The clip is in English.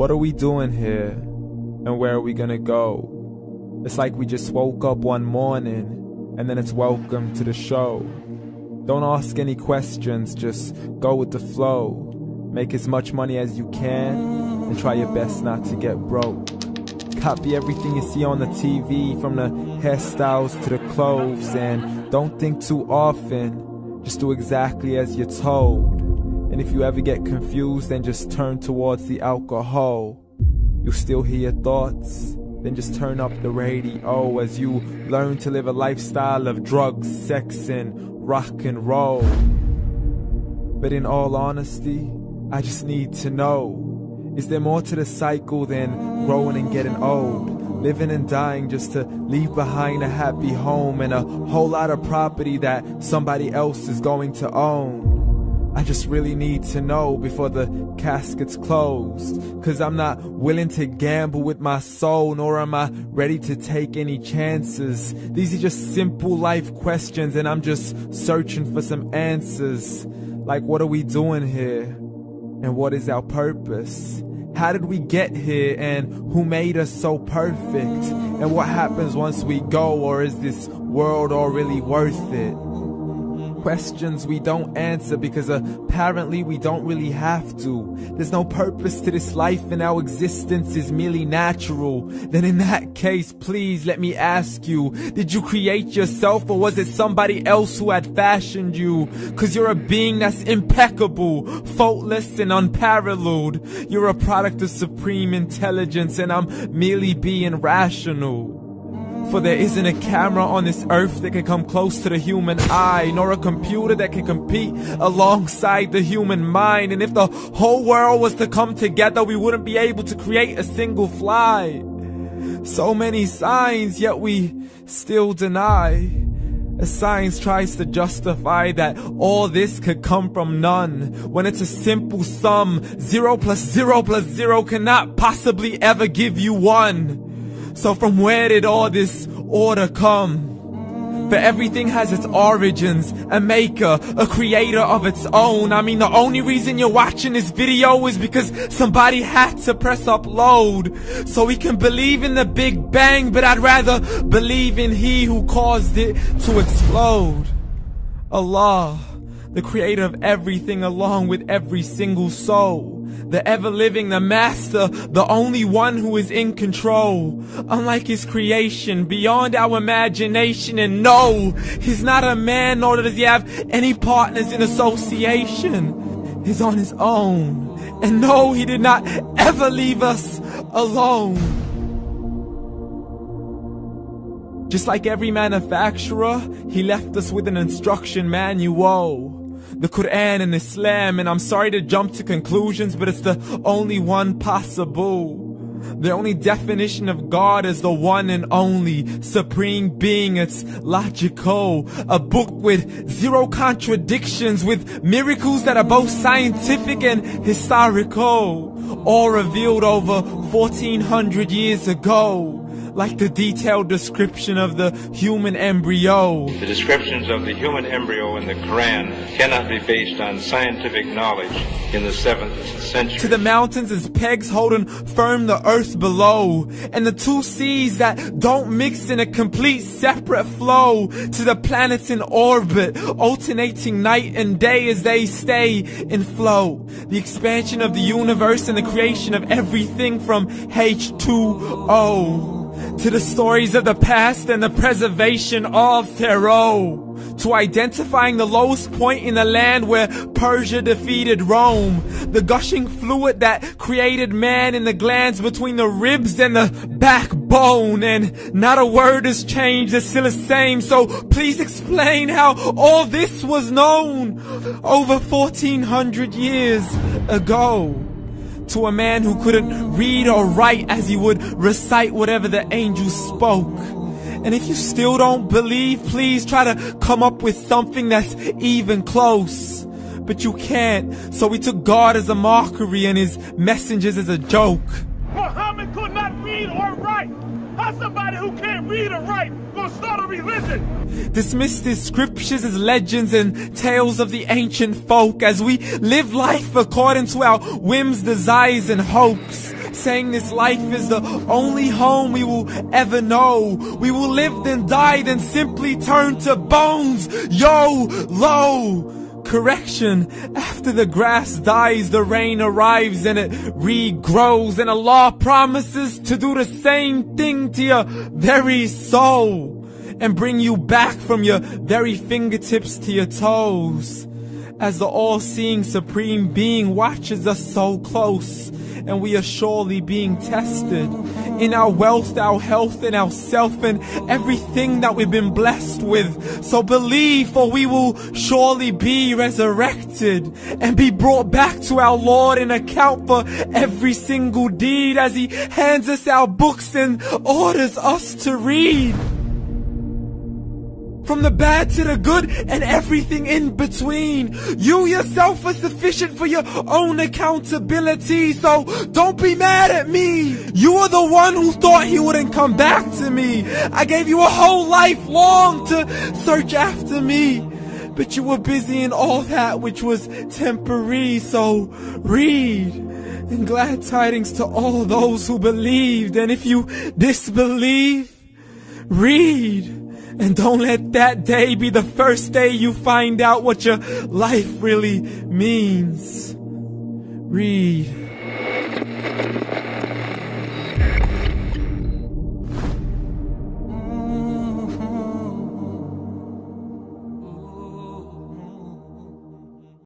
What are we doing here? And where are we gonna go? It's like we just woke up one morning and then it's welcome to the show. Don't ask any questions, just go with the flow. Make as much money as you can and try your best not to get broke. Copy everything you see on the TV, from the hairstyles to the clothes, and don't think too often, just do exactly as you're told. And if you ever get confused, then just turn towards the alcohol. You'll still hear your thoughts, then just turn up the radio as you learn to live a lifestyle of drugs, sex, and rock and roll. But in all honesty, I just need to know, is there more to the cycle than growing and getting old? Living and dying just to leave behind a happy home and a whole lot of property that somebody else is going to own. I just really need to know before the casket's closed, 'cause I'm not willing to gamble with my soul, nor am I ready to take any chances. These are just simple life questions and I'm just searching for some answers. Like, what are we doing here? And what is our purpose? How did we get here, and who made us so perfect? And what happens once we go, or is this world all really worth it? Questions we don't answer because apparently we don't really have to. There's no purpose to this life and our existence is merely natural. Then in that case, please let me ask you, did you create yourself, or was it somebody else who had fashioned you? 'Cause you're a being that's impeccable, faultless and unparalleled. You're a product of supreme intelligence and I'm merely being rational. For there isn't a camera on this earth that can come close to the human eye, nor a computer that can compete alongside the human mind. And if the whole world was to come together, we wouldn't be able to create a single fly. So many signs, yet we still deny. As science tries to justify that all this could come from none, when it's a simple sum. 0 plus 0 plus 0 cannot possibly ever give you 1. So from where did all this order come? For everything has its origins, a maker, a creator of its own. I mean, the only reason you're watching this video is because somebody had to press upload. So we can believe in the Big Bang, but I'd rather believe in He who caused it to explode. Allah, the creator of everything along with every single soul. The ever-living, the master, the only one who is in control. Unlike his creation, beyond our imagination. And no, he's not a man, nor does he have any partners in association. He's on his own. And no, he did not ever leave us alone. Just like every manufacturer, he left us with an instruction manual. The Quran and Islam, and I'm sorry to jump to conclusions, but it's the only one possible. The only definition of God is the one and only supreme being. It's logical, a book with 0 contradictions, with miracles that are both scientific and historical, all revealed over 1400 years ago. Like the detailed description of the human embryo. The descriptions of the human embryo in the Quran cannot be based on scientific knowledge in the 7th century. To the mountains as pegs holding firm the earth below, and the 2 seas that don't mix in a complete separate flow. To the planets in orbit, alternating night and day as they stay in flow. The expansion of the universe and the creation of everything from H2O. To the stories of the past and the preservation of Pharaoh. To identifying the lowest point in the land where Persia defeated Rome. The gushing fluid that created man in the glands between the ribs and the backbone. And not a word has changed, it's still the same. So please explain how all this was known over 1400 years ago. To a man who couldn't read or write, as he would recite whatever the angels spoke. And if you still don't believe, please try to come up with something that's even close. But you can't, so we took God as a mockery and his messengers as a joke. Muhammad could not read or write. How somebody who can't read or write gonna start a religion? Dismissed his scriptures as legends and tales of the ancient folk, as we live life according to our whims, desires, and hopes. saying this life is the only home we will ever know. We will live then die, then simply turn to bones. YOLO! Correction, after the grass dies, the rain arrives and it regrows, and Allah promises to do the same thing to your very soul and bring you back from your very fingertips to your toes, as the all-seeing supreme being watches us so close, and we are surely being tested in our wealth, our health, and our self, and everything that we've been blessed with. So believe, for we will surely be resurrected and be brought back to our Lord and account for every single deed, as He hands us our books and orders us to read. From the bad to the good and everything in between. You yourself are sufficient for your own accountability, so don't be mad at me. You are the one who thought He wouldn't come back to me. I gave you a whole life long to search after me, but you were busy in all that which was temporary. So read, and glad tidings to all those who believed. And if you disbelieve, read. And don't let that day be the first day you find out what your life really means. Read.